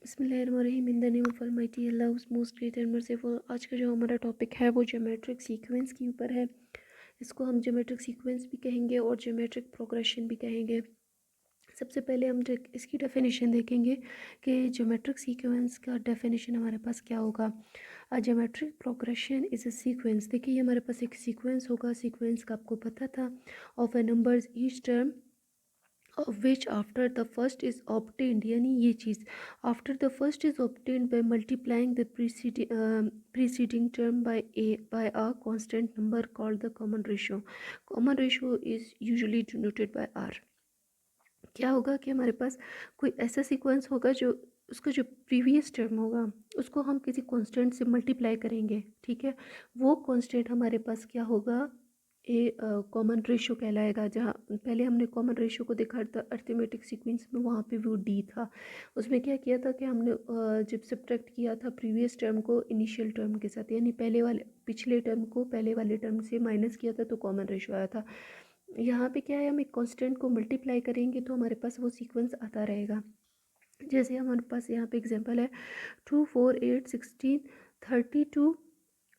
बिस्मिल्लाहिर्रहमानिर्रहीम in the name of Almighty Allah most great and merciful. आज का जो हमारा टॉपिक है वो ज्योमेट्रिक सीक्वेंस के ऊपर है। इसको हम ज्योमेट्रिक सीक्वेंस भी कहेंगे और ज्योमेट्रिक प्रोग्रेशन भी कहेंगे। सबसे पहले हम इसकी डेफिनेशन देखेंगे कि ज्योमेट्रिक सीक्वेंस का डेफिनेशन हमारे पास क्या होगा। Geometric progression is a sequence. देखिए हमारे पास एक सीक्वेंस होगा। सीक्वेंस का आपको पता था of A numbers each term of which after the first is obtained, यानी ये चीज़ after the first is obtained by multiplying the preceding term by a constant number called the common ratio. Common ratio is usually denoted by r. क्या होगा कि हमारे पास कोई ऐसा sequence होगा जो उसका जो प्रीवियस टर्म होगा उसको हम किसी कांस्टेंट से मल्टीप्लाई करेंगे, ठीक है। वो कांस्टेंट हमारे पास क्या होगा, ए कॉमन रेशो कहलाएगा। जहाँ पहले हमने कॉमन रेशो को देखा था अर्थमेटिक सीक्वेंस में, वहाँ पे वो डी था। उसमें क्या किया था कि हमने जब सब्ट्रैक्ट किया था प्रीवियस टर्म को इनिशियल टर्म के साथ, यानी पिछले टर्म को पहले वाले टर्म से माइनस किया था तो कॉमन रेशो आया था। यहाँ पे क्या है, हम एक कांस्टेंट को मल्टीप्लाई करेंगे तो हमारे पास वो सीक्वेंस आता रहेगा। जैसे हमारे पास यहाँ पे एग्जांपल है 2 4 8 16 32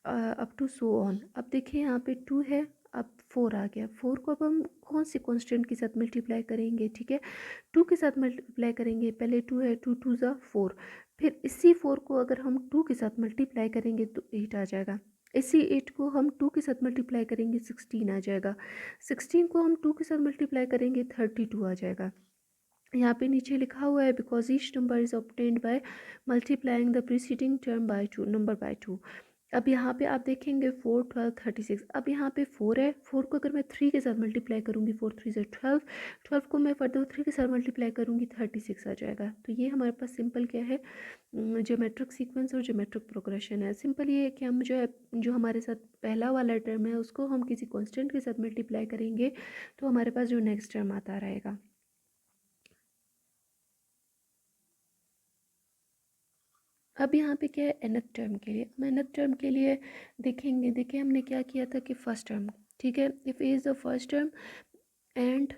अप टू सो ऑन। अब देखिए यहाँ पे 2 है, अब 4 आ गया। 4 को अब हम कौन से कांस्टेंट के साथ मल्टीप्लाई करेंगे, ठीक है, 2 के साथ मल्टीप्लाई करेंगे। पहले 2 है, 2 2 ज़ा 4। फिर इसी 4 को अगर हम 2 के साथ मल्टीप्लाई करेंगे तो 8 आ जाएगा। इसी 8 को हम 2 के साथ मल्टीप्लाई करेंगे 16 आ जाएगा। 16 को हम 2 के साथ मल्टीप्लाई करेंगे 32 आ जाएगा। यहाँ पे नीचे लिखा हुआ है because each number is obtained by multiplying the preceding term by 2 number by 2। अब यहाँ पे आप देखेंगे 4 12 36। अब यहाँ पे 4 है, 4 को अगर मैं 3 के साथ मल्टीप्लाई करूँगी 4 3 से 12, 12 को मैं फर्दर 3 के साथ मल्टीप्लाई करूँगी 36 आ जाएगा। तो ये हमारे पास सिंपल क्या है, ज्योमेट्रिक सीक्वेंस और ज्योमेट्रिक प्रोग्रेशन है। सिंपल ये है कि हम जो है, जो हमारे साथ पहला वाला टर्म है उसको हम किसी कॉन्स्टेंट के साथ मल्टीप्लाई करेंगे तो हमारे पास जो नेक्स्ट टर्म आता रहेगा। अब यहाँ पे क्या है, nth टर्म के लिए, हम nth टर्म के लिए देखेंगे। देखिए हमने क्या किया था कि फर्स्ट टर्म, ठीक है, if a is the first term and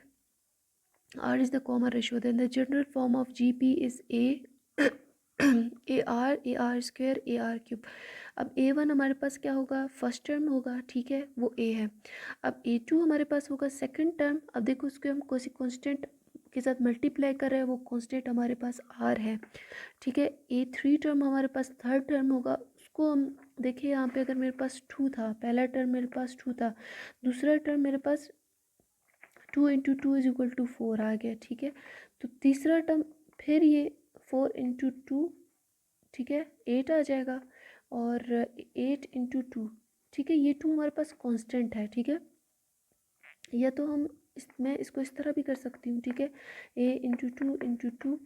r is the common ratio then the general form of gp is a r square a r cube. अब a1 हमारे पास क्या होगा, फर्स्ट टर्म होगा, ठीक है, वो a है। अब a2 हमारे पास होगा सेकंड टर्म। अब देखो उसको हम किसी कांस्टेंट के साथ मल्टीप्लाई कर रहे हैं, वो कांस्टेंट हमारे पास r है, ठीक है। A3 टर्म हमारे पास थर्ड टर्म होगा, उसको हम देखिए यहाँ पे अगर मेरे पास 2 था, पहला टर्म मेरे पास 2 था, दूसरा टर्म मेरे पास 2 इंटू 2 इज इक्वल टू 4 आ गया, ठीक है। तो तीसरा टर्म फिर ये 4 इंटू 2, ठीक है, 8 आ जाएगा। और 8 इंटू 2, ठीक है, ये 2 हमारे पास कांस्टेंट है, ठीक है। या तो हम मैं इसको इस तरह भी कर सकती हूँ, ठीक है, a इंटू 2 इंटू 2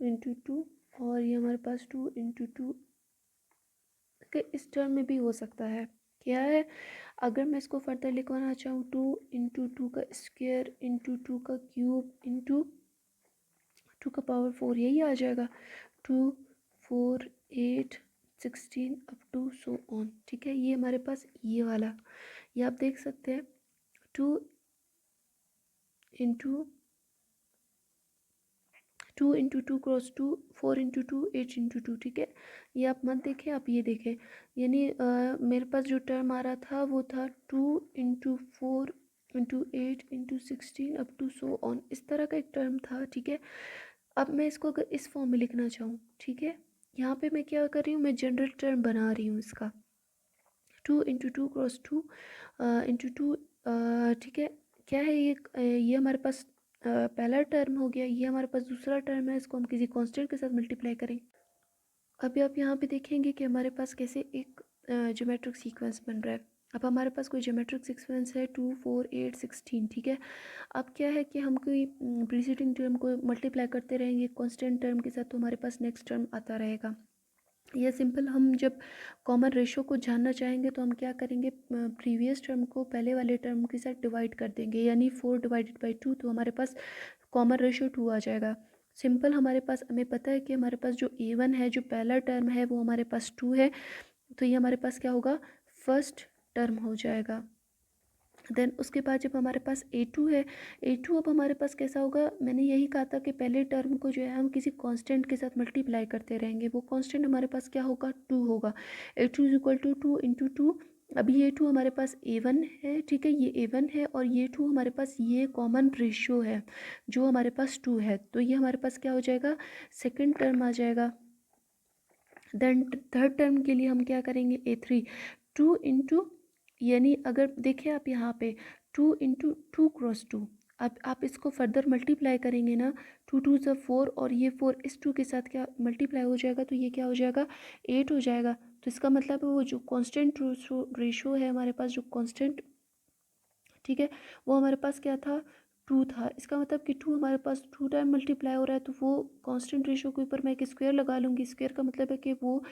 इंटू 2, और ये हमारे पास 2 इंटू 2 के इस टर्म में भी हो सकता है। क्या है, अगर मैं इसको फर्दर लिखवाना चाहूँ 2 इंटू 2 का स्क्वायर इंटू 2 का क्यूब इंटू 2 का पावर 4, यही आ जाएगा। 2 4 8 16 अप टू सो ऑन, ठीक है। ये हमारे पास ये वाला, ये आप देख सकते हैं 2 into 2 into 2 cross 2 4 into 2 8 into 2, ठीक है। ये आप मत देखें, आप ये देखें, यानी मेरे पास जो टर्म आ रहा था वो था 2 into 4 into 8 into 16 up to so on, इस तरह का एक टर्म था, ठीक है। अब मैं इसको अगर इस फॉर्म में लिखना चाहूँ, ठीक है, यहाँ पे मैं क्या कर रही हूँ, मैं जनरल टर्म बना रही हूँ इसका 2 इंटू 2 क्रॉस 2 इंटू 2, ठीक है। क्या है ये हमारे पास पहला टर्म हो गया, ये हमारे पास दूसरा टर्म है, इसको हम किसी कांस्टेंट के साथ मल्टीप्लाई करें। अभी आप यहाँ पे देखेंगे कि हमारे पास कैसे एक ज्योमेट्रिक सीक्वेंस बन रहा है। अब हमारे पास कोई ज्योमेट्रिक सीक्वेंस है 2 4 8 16, ठीक है। अब क्या है कि हम कोई प्रीसीडिंग टर्म को मल्टीप्लाई करते रहेंगे कांस्टेंट टर्म के साथ तो हमारे पास नेक्स्ट टर्म आता रहेगा। यह सिंपल, हम जब कॉमन रेशो को जानना चाहेंगे तो हम क्या करेंगे, प्रीवियस टर्म को पहले वाले टर्म के साथ डिवाइड कर देंगे, यानी 4 डिवाइडेड बाई 2, तो हमारे पास कॉमन रेशो 2 आ जाएगा। सिंपल, हमारे पास हमें पता है कि हमारे पास जो a1 है, जो पहला टर्म है, वो हमारे पास 2 है, तो ये हमारे पास क्या होगा, फर्स्ट टर्म हो जाएगा। देन उसके बाद जब हमारे पास A2 है, A2 अब हमारे पास कैसा होगा, मैंने यही कहा था कि पहले टर्म को जो है हम किसी कांस्टेंट के साथ मल्टीप्लाई करते रहेंगे, वो कांस्टेंट हमारे पास क्या होगा, 2 होगा। A2 is equal to 2 into 2। अभी ये 2 हमारे पास A1 है, ठीक है, ये A1 है और ये 2 हमारे पास ये कॉमन रेशियो है जो हमारे पास 2 है, तो ये हमारे पास क्या हो जाएगा, सेकेंड टर्म आ जाएगा। देन थर्ड टर्म के लिए हम क्या करेंगे, A3 2 इंटू, यानी अगर देखिए आप यहाँ पे 2 इंटू 2 क्रॉस 2, अब आप इसको फर्दर मल्टीप्लाई करेंगे ना, 2 2 ज़ा 4 और ये 4 इस 2 के साथ क्या मल्टीप्लाई हो जाएगा, तो ये क्या हो जाएगा, 8 हो जाएगा। तो इसका मतलब है वो जो कांस्टेंट रेशो है हमारे पास, जो कांस्टेंट, ठीक है, वो हमारे पास क्या था, 2 था। इसका मतलब कि 2 हमारे पास 2 टाइम मल्टीप्लाई हो रहा है, तो वो कांस्टेंट रेशो के ऊपर मैं एक स्क्वायर लगा लूँगी। स्क्वायर का मतलब है कि वो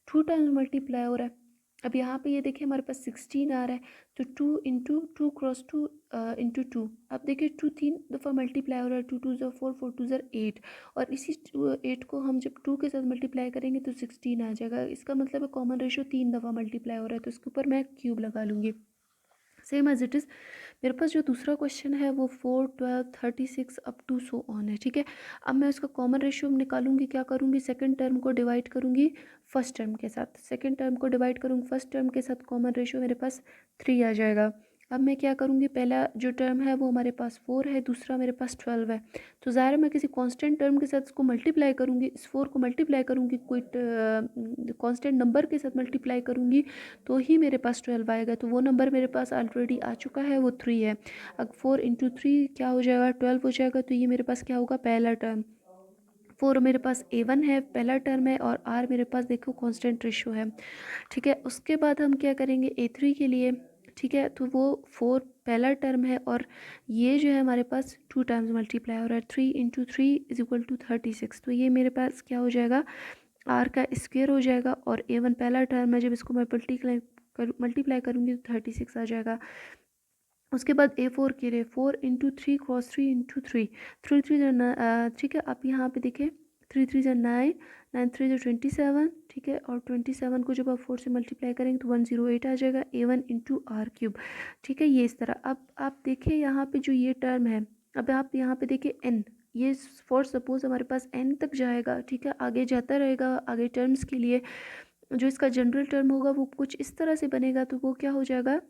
2 टाइम्स मल्टीप्लाई हो रहा है। अब यहाँ पे ये देखिए हमारे पास 16 आ रहा है, तो 2 इंटू 2 क्रॉस 2 इंटू 2। अब देखिए 2 3 दफ़ा मल्टीप्लाई हो रहा है, 2 2 ज़ा 4 4 2 ज़ा 8, और इसी 8 को हम जब 2 के साथ मल्टीप्लाई करेंगे तो 16 आ जाएगा। इसका मतलब है कॉमन रेशो 3 दफ़ा मल्टीप्लाई हो रहा है, तो इसके ऊपर मैं क्यूब लगा लूँगी। सेम एज इट इज़ मेरे पास जो दूसरा क्वेश्चन है वो 4 12 36 अप टू सो ऑन है, ठीक है। अब मैं उसका कॉमन रेशियो निकालूंगी, क्या करूँगी, सेकंड टर्म को डिवाइड करूँगी फर्स्ट टर्म के साथ, सेकंड टर्म को डिवाइड करूँगी फर्स्ट टर्म के साथ, कॉमन रेशियो मेरे पास 3 आ जाएगा। अब मैं क्या करूँगी, पहला जो टर्म है वो हमारे पास 4 है, दूसरा मेरे पास 12 है, तो ज़ाहिर है मैं किसी कांस्टेंट टर्म के साथ इसको मल्टीप्लाई करूँगी, इस 4 को मल्टीप्लाई करूँगी कोई कांस्टेंट नंबर के साथ मल्टीप्लाई करूँगी, तो ही मेरे पास 12 आएगा। तो वो नंबर मेरे पास ऑलरेडी आ चुका है, वो 3 है। अब 4 इंटू 3 क्या हो जाएगा, 12 हो जाएगा, तो ये मेरे पास क्या होगा, पहला टर्म। 4 मेरे पास A1 है, पहला टर्म है, और R मेरे पास देखो कांस्टेंट रेशियो है, ठीक है। उसके बाद हम क्या करेंगे A3 के लिए, ठीक है, तो वो 4 पहला टर्म है, और ये जो है हमारे पास 2 टाइम्स मल्टीप्लाई हो रहा है, 3 इंटू 3 इज इक्वल टू 36, तो ये मेरे पास क्या हो जाएगा, आर का स्क्वायर हो जाएगा, और A1 पहला टर्म है, जब इसको मैं मल्टीप्लाई करूँगी तो 36 आ जाएगा। उसके बाद A4 के लिए 4 इंटू 3 क्रॉस 3 इंटू 3, 3 3 ठीक है। आप यहाँ पे देखिए 3 3 ज़ा 9, 9 3 ज़ा 27, ठीक है, और 27 को जब आप 4 से मल्टीप्लाई करेंगे तो 108 आ जाएगा, A1 इंटू आर क्यूब, ठीक है, ये इस तरह। अब आप देखिए यहाँ पे जो ये टर्म है, अब आप यहाँ पे देखिए n, ये फॉर सपोज हमारे पास n तक जाएगा, ठीक है, आगे जाता रहेगा आगे टर्म्स के लिए, जो इसका जनरल टर्म होगा वो कुछ इस तरह से बनेगा, तो वो क्या हो जाएगा,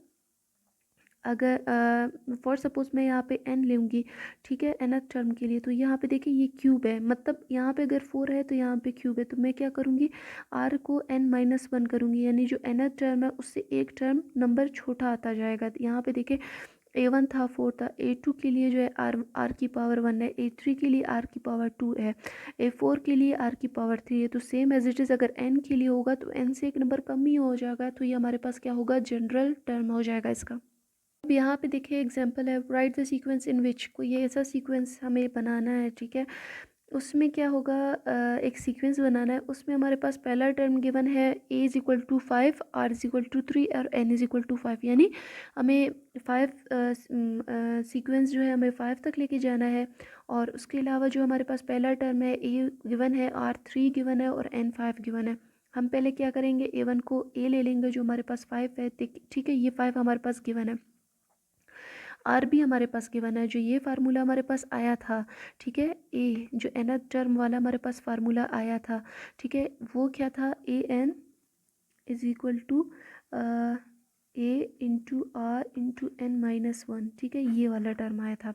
अगर फॉर सपोज मैं यहाँ पे n लूँगी, ठीक है, nth टर्म के लिए, तो यहाँ पे देखिए ये क्यूब है, मतलब यहाँ पे अगर 4 है तो यहाँ पे क्यूब है, तो मैं क्या करूँगी, r को n-1 करूँगी, यानी जो nth टर्म है उससे एक टर्म नंबर छोटा आता जाएगा। यहाँ पे देखिए A1 था, 4 था, A2 के लिए जो है r की पावर 1 है, A3 के लिए r की पावर 2 है, A4 के लिए r की पावर 3 है। तो सेम एज इट इज़ अगर n के लिए होगा तो n से एक नंबर कम ही हो जाएगा, तो ये हमारे पास क्या होगा, जनरल टर्म हो जाएगा इसका। अब यहाँ पे देखिए एग्जांपल है, राइट द सीक्वेंस इन विच, कोई ऐसा सीक्वेंस हमें बनाना है, ठीक है। उसमें क्या होगा, एक सीक्वेंस बनाना है, उसमें हमारे पास पहला टर्म गिवन है a is equal to 5, r is equal to 3 और n इज़ इक्वल टू 5, यानी हमें 5 सीक्वेंस जो है हमें 5 तक लेके जाना है। और उसके अलावा जो हमारे पास पहला टर्म है a गिवन है, r 3 गिवन है और n 5 गिवन है। हम पहले क्या करेंगे, A1 को a ले लेंगे जो हमारे पास 5 है, ठीक है, ये 5 हमारे पास गिवन है, आर भी हमारे पास गिवन है, जो ये फार्मूला हमारे पास आया था, ठीक है, ए जो एन टर्म वाला हमारे पास फार्मूला आया था, ठीक है, वो क्या था, A n is equal to a into r into n-1, ठीक है, ये वाला टर्म आया था।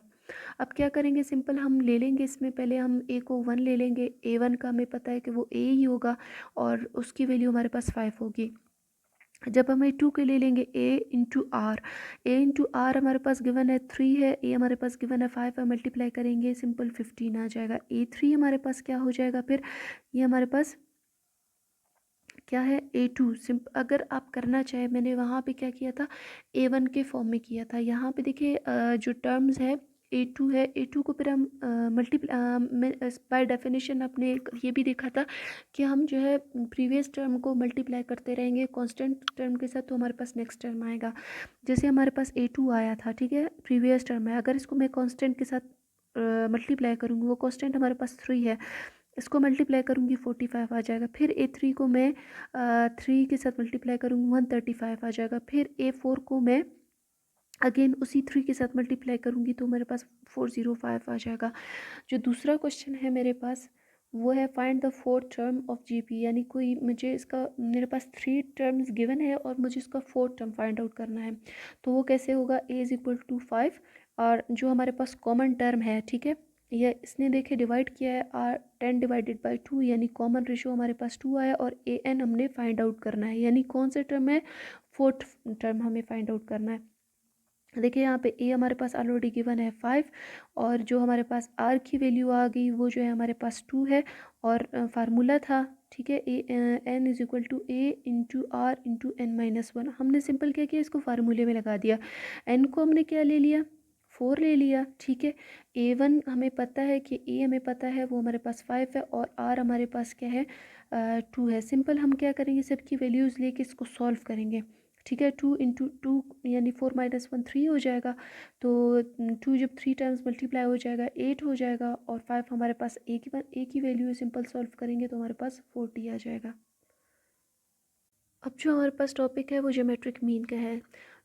अब क्या करेंगे, सिंपल हम ले लेंगे, इसमें पहले हम a को 1 ले लेंगे, A1 का हमें पता है कि वो a ही होगा और उसकी वैल्यू हमारे पास 5 होगी। जब हम A2 के ले लेंगे a इंटू आर हमारे पास गिवन है 3 है, a हमारे पास गिवन है 5 है, मल्टीप्लाई करेंगे सिंपल 15 आ जाएगा। A3 हमारे पास क्या हो जाएगा, फिर ये हमारे पास क्या है, A2 अगर आप करना चाहे, मैंने वहाँ पे क्या किया था, A1 के फॉर्म में किया था। यहाँ पे देखिए जो टर्म्स है A2 है, A2 को फिर हम बाय डेफिनेशन आपने ये भी देखा था कि हम जो है प्रीवियस टर्म को मल्टीप्लाई करते रहेंगे कांस्टेंट टर्म के साथ, तो हमारे पास नेक्स्ट टर्म आएगा। जैसे हमारे पास A2 आया था, ठीक है, प्रीवियस टर्म है, अगर इसको मैं कांस्टेंट के साथ मल्टीप्लाई करूँगी, वो कांस्टेंट हमारे पास 3 है, इसको मल्टीप्लाई करूँगी 45 आ जाएगा। फिर A3 को मैं 3 के साथ मल्टीप्लाई करूँगी 135 आ जाएगा। फिर A4 को मैं अगेन उसी 3 के साथ मल्टीप्लाई करूँगी तो मेरे पास 405 आ जाएगा। जो दूसरा क्वेश्चन है मेरे पास वो है find the fourth term of GP, यानी कोई मुझे इसका, मेरे पास 3 टर्म्स गिवन है और मुझे इसका फोर्थ टर्म फाइंड आउट करना है। तो वो कैसे होगा, ए इज़ इक्वल टू 5 और जो हमारे पास कॉमन टर्म है, ठीक है, ये इसने देखे डिवाइड किया है आर 10 डिवाइडेड बाई 2, यानी कॉमन रेशो हमारे पास 2 आया और ए एन हमने फाइंड आउट करना है, यानी कौन सा टर्म है, फोर्थ टर्म हमें फाइंड आउट करना है। देखिए यहाँ पे ए हमारे पास ऑलरेडी गिवन है 5 और जो हमारे पास आर की वैल्यू आ गई वो जो है हमारे पास 2 है और फार्मूला था, ठीक है, a n is equal to a into r into n minus 1। हमने सिंपल क्या किया, इसको फार्मूले में लगा दिया। एन को हमने क्या ले लिया, 4 ले लिया, ठीक है। ए वन हमें पता है कि ए हमें पता है वो हमारे पास 5 है और आर हमारे पास क्या है, 2 है। सिंपल हम क्या करेंगे, सबकी वैल्यूज़ लेके इसको सॉल्व करेंगे, ठीक है। 2 इंटू 2 यानी 4 माइनस 1 3 हो जाएगा, तो 2 जब 3 टाइम्स मल्टीप्लाई हो जाएगा 8 हो जाएगा और 5 हमारे पास एक ही वैल्यू है, सिंपल सॉल्व करेंगे तो हमारे पास 40 आ जाएगा। अब जो हमारे पास टॉपिक है वो ज्योमेट्रिक मीन का है।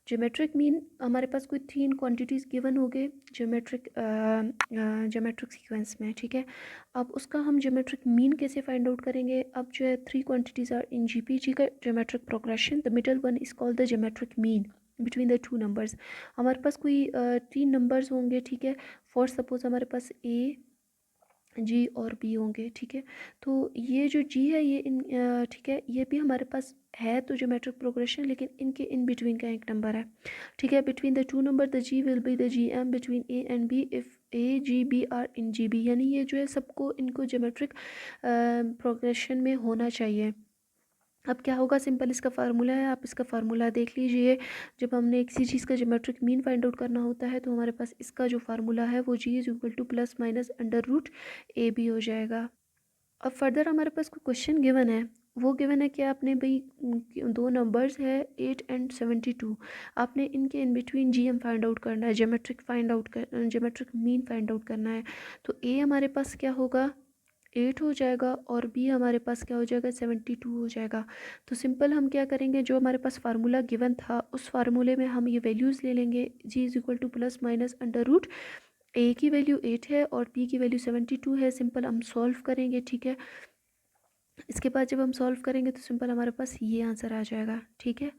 ज्योमेट्रिक मीन हमारे पास कोई 3 क्वांटिटीज़ गिवन हो गए ज्योमेट्रिक सीक्वेंस में, ठीक है। अब उसका हम ज्योमेट्रिक मीन कैसे फाइंड आउट करेंगे, अब जो है 3 क्वांटिटीज़ आर इन जीपीजी का geometric progression, the middle one is called the geometric mean between the 2 numbers. हमारे पास कोई 3 नंबर्स होंगे, ठीक है। फॉर सपोज हमारे पास ए जी और बी होंगे, ठीक है। तो ये जो जी है ये ठीक है, ये भी हमारे पास है तो ज्योमेट्रिक प्रोग्रेशन, लेकिन इनके इन बिटवीन का एक नंबर है, ठीक है। Between the 2 number the G will be the G M between a and b if a G b are in G B, यानी ये जो है सबको इनको ज्योमेट्रिक प्रोग्रेशन में होना चाहिए। अब क्या होगा, सिंपल इसका फार्मूला है, आप इसका फार्मूला देख लीजिए। जब हमने किसी चीज़ का ज्योमेट्रिक मीन फाइंड आउट करना होता है तो हमारे पास इसका जो फार्मूला है वो g is equal to plus minus under root a b हो जाएगा। अब फर्दर हमारे पास कोई क्वेश्चन गिवन है, वो गिवन है कि आपने भाई 2 नंबर्स है 8 एंड 72, आपने इनके in between G M find out करना है, ज्योमेट्रिक मीन फाइंड आउट करना है। तो ए हमारे पास क्या होगा, 8 हो जाएगा और बी हमारे पास क्या हो जाएगा, 72 हो जाएगा। तो सिंपल हम क्या करेंगे, जो हमारे पास फार्मूला गिवन था उस फार्मूले में हम ये वैल्यूज़ ले लेंगे, g is equal to plus minus under root, a की वैल्यू 8 है और बी की वैल्यू 72 है। सिंपल हम सॉल्व करेंगे, ठीक है। इसके बाद जब हम सॉल्व करेंगे तो सिंपल हमारे पास ये आंसर आ जाएगा, ठीक है।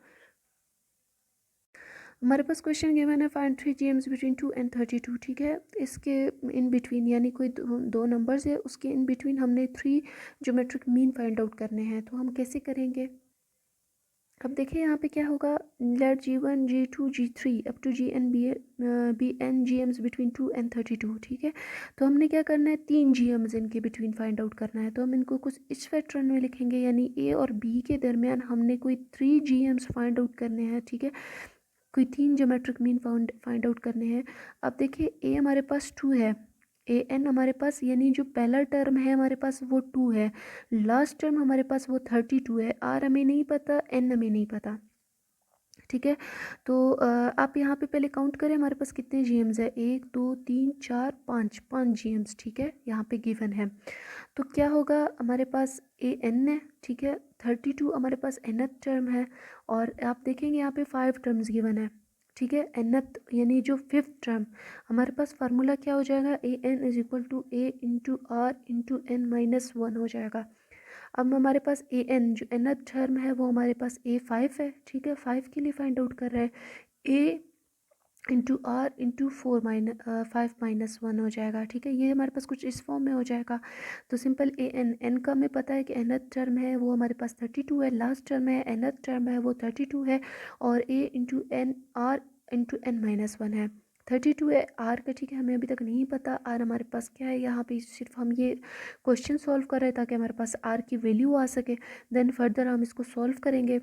हमारे पास क्वेश्चन गिवन है फाइंड 3 जीएम्स बिटवीन 2 एंड 32, ठीक है। इसके इन बिटवीन यानी कोई दो नंबर्स है उसके इन बिटवीन हमने 3 ज्योमेट्रिक मीन फाइंड आउट करने हैं, तो हम कैसे करेंगे। अब देखिए यहाँ पे क्या होगा, let G1 G2 G3 up to be n G Ms between 2 and 32, ठीक है। तो हमने क्या करना है, 3 जी एम्स इनके बिटवीन फाइंड आउट करना है, तो हम इनको कुछ इस पैटर्न में लिखेंगे, यानी ए और बी के दरमियान हमने कोई 3 जी एम्स फाइंड आउट करने हैं, ठीक है। कोई 3 ज्योमेट्रिक मीन फाइंड आउट करने हैं। अब देखिए ए हमारे पास 2 है, ए एन हमारे पास यानी जो पहला टर्म है हमारे पास वो 2 है, लास्ट टर्म हमारे पास वो 32 है, आर हमें नहीं पता, एन हमें नहीं पता, ठीक है। तो आप यहाँ पे पहले काउंट करें हमारे पास कितने जीएम्स है, 1 2 3 4 5 5 जीएम्स, ठीक है, यहाँ पे गिवन है। तो क्या होगा, हमारे पास ए एन है, ठीक है, 32 हमारे पास एनथ टर्म है और आप देखेंगे यहाँ पे 5 टर्म्स गिवन है, ठीक है। एनथ यानी जो 5th टर्म, हमारे पास फार्मूला क्या हो जाएगा, a n is equal to a into r into n minus 1 हो जाएगा। अब हमारे पास ए एन जो एनथ टर्म है वो हमारे पास ए 5 है, ठीक है, 5 के लिए फाइंड आउट कर रहे हैं, ए इंटू आर इंटू 5 माइनस 1 हो जाएगा, ठीक है। ये हमारे पास कुछ इस फॉर्म में हो जाएगा। तो सिंपल ए एन एन का हमें पता है कि एनथ टर्म है वो हमारे पास 32 है, लास्ट टर्म है एनथ टर्म है वो 32 है और a into n r into n minus 1 है, 32 है आर का, ठीक है, हमें अभी तक नहीं पता आर हमारे पास क्या है। यहाँ पे सिर्फ हम ये क्वेश्चन सॉल्व कर रहे हैं ताकि हमारे पास आर की वैल्यू आ सके, देन फर्दर हम इसको सॉल्व करेंगे,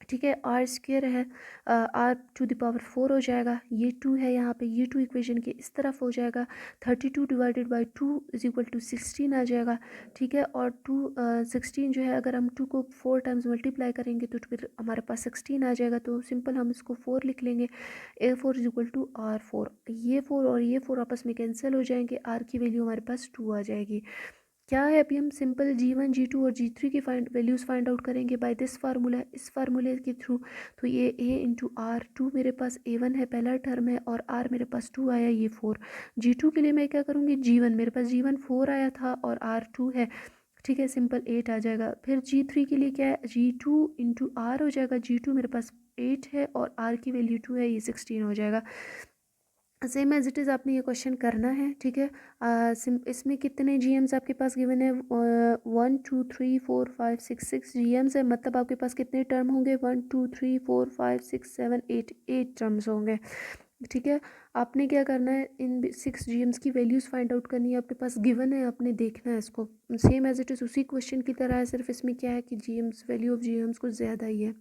ठीक है। आर स्क्वेयर है, आर टू द पावर 4 हो जाएगा, ये 2 है यहाँ पे, ये 2 इक्वेशन के इस तरफ हो जाएगा, 32 divided by 2 is equal to 16 आ जाएगा, ठीक है। और 16 जो है अगर हम 2 को 4 टाइम्स मल्टीप्लाई करेंगे तो फिर हमारे पास 16 आ जाएगा, तो सिंपल हम इसको 4 लिख लेंगे, ए 4 इज इक्वल टू आर 4, ये 4 और ये 4 आपस में कैंसिल हो जाएंगे, आर की वैल्यू हमारे पास 2 आ जाएगी। क्या है, अभी हम सिंपल G1 G2 और G3 की वैल्यूज़ फाइंड आउट करेंगे बाय दिस फार्मूला, इस फार्मूले के थ्रू। तो ये A इंटू आर, टू मेरे पास A1 है, पहला टर्म है, और R मेरे पास 2 आया, ये 4। G2 के लिए मैं क्या करूँगी, G1 मेरे पास G1 4 आया था और R 2 है, ठीक है, सिंपल 8 आ जाएगा। फिर G3 के लिए क्या है, G2 इंटू आर हो जाएगा, G2 मेरे पास 8 है और R की वैल्यू 2 है, ये 16 हो जाएगा। सेम एज इट इज़ आपने ये क्वेश्चन करना है, ठीक है। इसमें कितने जीएम्स आपके पास गिवन है, 1 2 3 4 5 6 जीएम्स है, मतलब आपके पास कितने टर्म होंगे, 1 2 3 4 5 6 7 8 8 टर्म्स होंगे, ठीक है। आपने क्या करना है, इन 6 जीएम्स की वैल्यूज़ फाइंड आउट करनी है, आपके पास गिवन है, आपने देखना है इसको। सेम एज इट इज़ उसी क्वेश्चन की तरह है, सिर्फ इसमें क्या है कि जीएम्स, वैल्यू ऑफ जीएम्स कुछ ज़्यादा ही है।